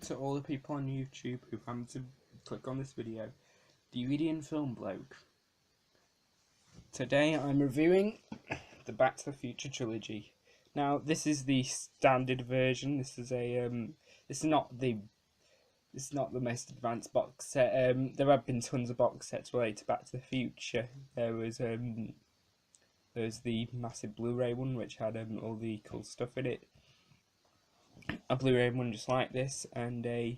to all the people on YouTube who happened to click on this video. DVD and Film Bloke. Today I'm reviewing the Back to the Future trilogy. Now this is the standard version. This is a this is not the most advanced box set. There have been tons of box sets related to Back to the Future. There was the massive Blu-ray one which had all the cool stuff in it. A Blu-ray one just like this, and a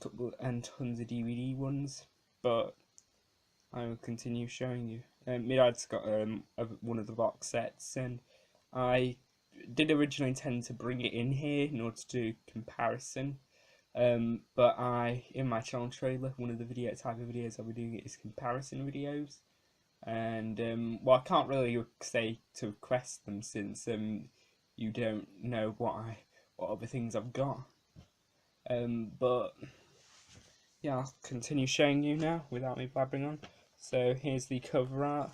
couple and tons of DVD ones. But I will continue showing you. My dad's got one of the box sets, and I did originally intend to bring it in here in order to do comparison. But in my channel trailer, one of the type of videos I'll be doing is comparison videos. And well, I can't really say to request them since you don't know what other things I've got. But yeah, I'll continue showing you now without me blabbering on. So here's the cover art.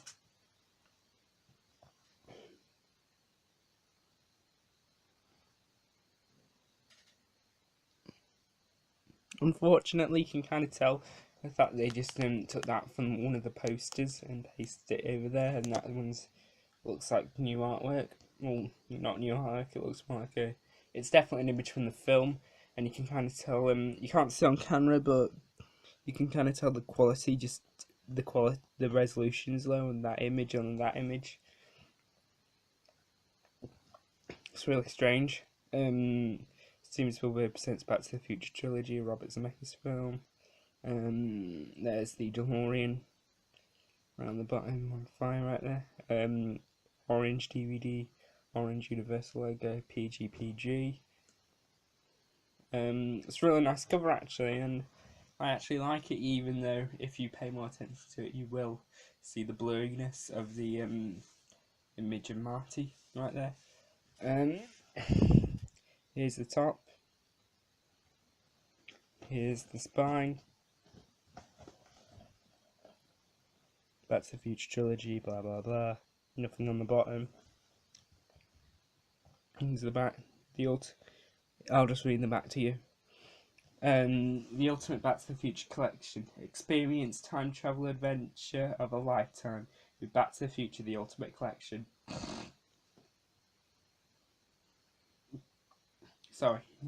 Unfortunately, you can kind of tell the fact they just took that from one of the posters and pasted it over there, and that one's looks like new artwork. Well, not new artwork. It looks more like it's definitely an image from the film, and you can kind of tell. You can't see on camera, but you can kind of tell the quality. Just the resolution is low on that image and that image. It's really strange. Seems to be represents Back to the Future trilogy, Robert Zemeckis film. There's the DeLorean around the bottom on fire right there. Orange DVD, orange Universal logo, PG. It's a really nice cover actually, and I actually like it, even though if you pay more attention to it you will see the blurriness of the image of Marty right there. Here's the top, here's the spine, Back to the Future trilogy, blah blah blah, nothing on the bottom. Here's the back, I'll just read the back to you. The Ultimate Back to the Future Collection. Experience time travel adventure of a lifetime with Back to the Future, the Ultimate Collection.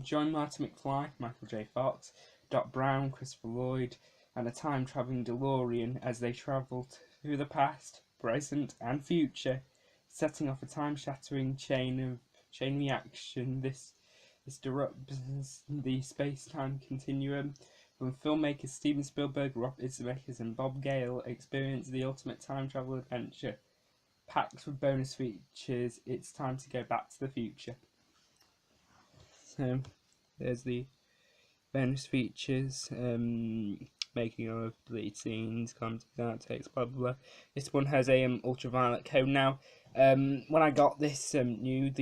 Join Marty McFly, Michael J. Fox, Doc Brown, Christopher Lloyd, and a time-travelling DeLorean as they travel through the past, present, and future, setting off a time-shattering chain reaction. This disrupts the space-time continuum when filmmakers Steven Spielberg, Robert Zemeckis, and Bob Gale experience the ultimate time travel adventure. Packed with bonus features, it's time to go back to the future. So, there's the bonus features, making of deleted scenes, comments, outtakes, blah blah blah. This one has a ultraviolet code. Now, when I got this new,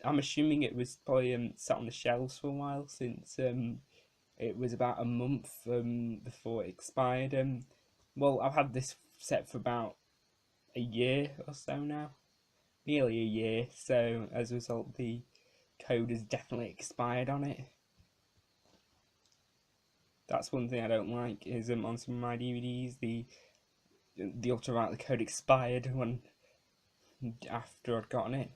I'm assuming it was probably sat on the shelves for a while, since it was about a month before it expired. Well, I've had this set for about a year or so now, nearly a year. So as a result, the code has definitely expired on it. That's one thing I don't like, is on some of my DVDs the ultraviolet code expired after I'd gotten it.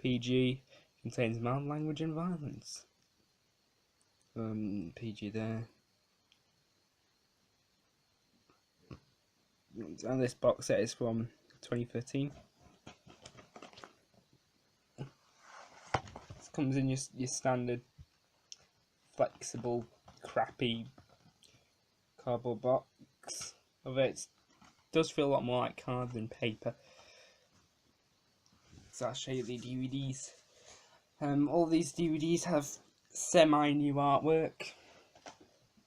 PG contains mild language and violence. PG there. And this box set is from 2013. This comes in your standard flexible, crappy cardboard box of it. It does feel a lot more like card than paper. So I'll show you the DVDs. All these DVDs have semi-new artwork.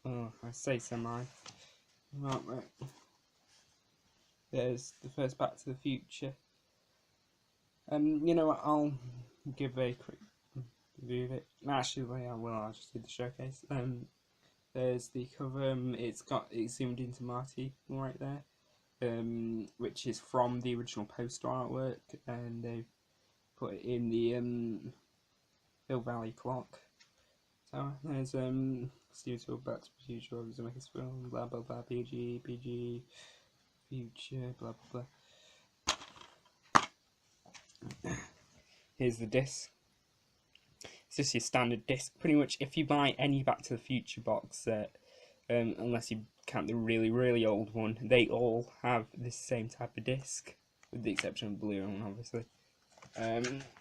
Oh, I say semi-new artwork. There's the first Back to the Future. You know what? I'll give a quick review of it. Actually, I'll just do the showcase. There's the cover. It's zoomed into Marty right there, which is from the original poster artwork, and they've put it in the Hill Valley Clock. So there's Steve Spielberg's producer of the Maker's film, blah blah blah, PG, future, blah blah blah. Here's the disc. It's just your standard disc. Pretty much, if you buy any Back to the Future box set, unless you count the really old one, they all have this same type of disc, with the exception of the blue one, obviously.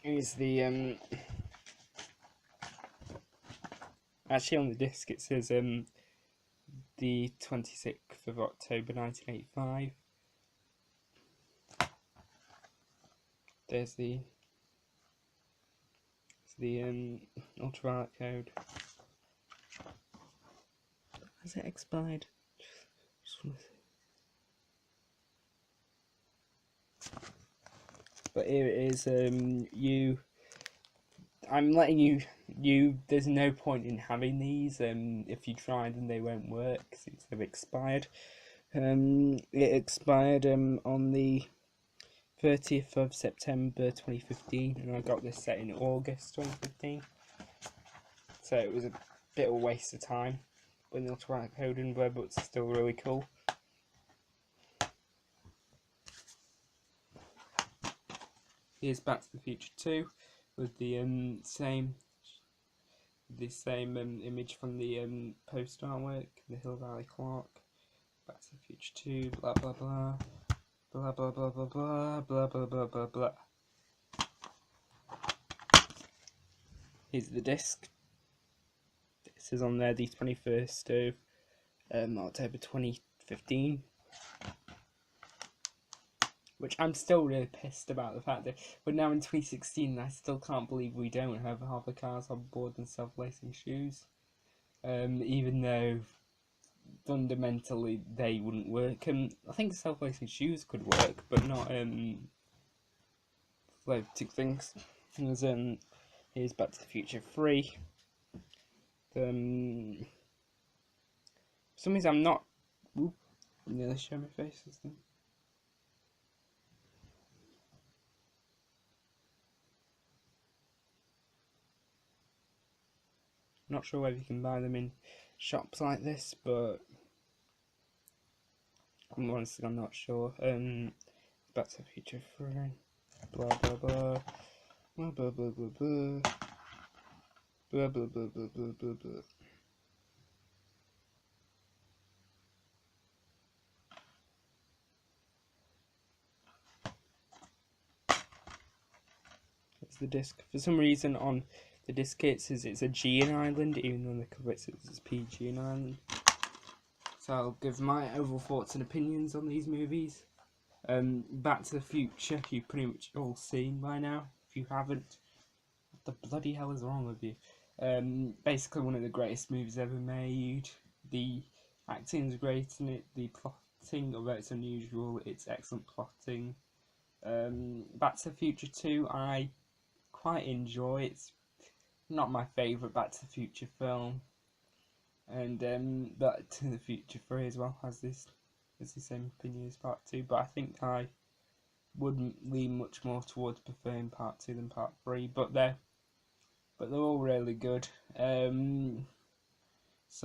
Here's the actually on the disc it says the 26th of October 1985. There's the ultraviolet code. Has it expired? Just want to see. But here it is. I'm letting you. There's no point in having these. If you try them, they won't work since they've expired. It expired on the 30th of September 2015, and I got this set in August 2015. So it was a bit of a waste of time when the ultraviolet code in there, but it's still really cool. Here's Back to the Future 2 with the same image from the poster artwork, the Hill Valley Clock. Back to the Future 2, blah blah blah, blah blah blah blah blah blah blah blah blah blah. Here's the disc. This is on there the 21st of October 2015. Which I'm still really pissed about the fact that we're now in 2016 and I still can't believe we don't have half cars on board and self-lacing shoes. Even though fundamentally they wouldn't work. I think self-lacing shoes could work, but not floating things. There's, here's Back to the Future 3. For some reason I'm not... Oop, nearly show my face this thing. Not sure whether you can buy them in shops like this, but honestly I'm not sure. Back to the Future 3. Blah blah blah. Blah blah blah blah blah. Blah blah blah blah blah blah blah. That's the disc. For some reason on the disc it says it's a G in Ireland, even though on the cover it says it's PG in Ireland. So I'll give my overall thoughts and opinions on these movies. Back to the Future, you've pretty much all seen by now. If you haven't, what the bloody hell is wrong with you? Basically one of the greatest movies ever made. The acting's great in it. The plotting, although it's unusual, it's excellent plotting. Back to the Future 2, I quite enjoy. It's not my favourite Back to the Future film, and Back to the Future 3 as well has the same opinion as Part 2, but I think I would lean much more towards preferring Part 2 than Part 3, but they're all really good. So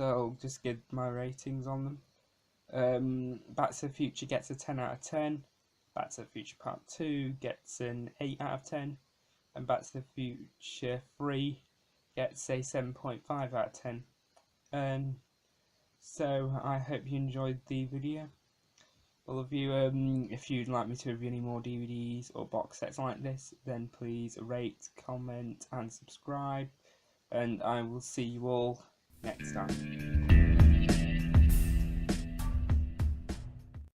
I'll just give my ratings on them. Back to the Future gets a 10 out of 10, Back to the Future Part 2 gets an 8 out of 10, and Back to the Future 3 gets a 7.5 out of 10. So I hope you enjoyed the video. All of you, if you'd like me to review any more DVDs or box sets like this, then please rate, comment and subscribe, and I will see you all next time.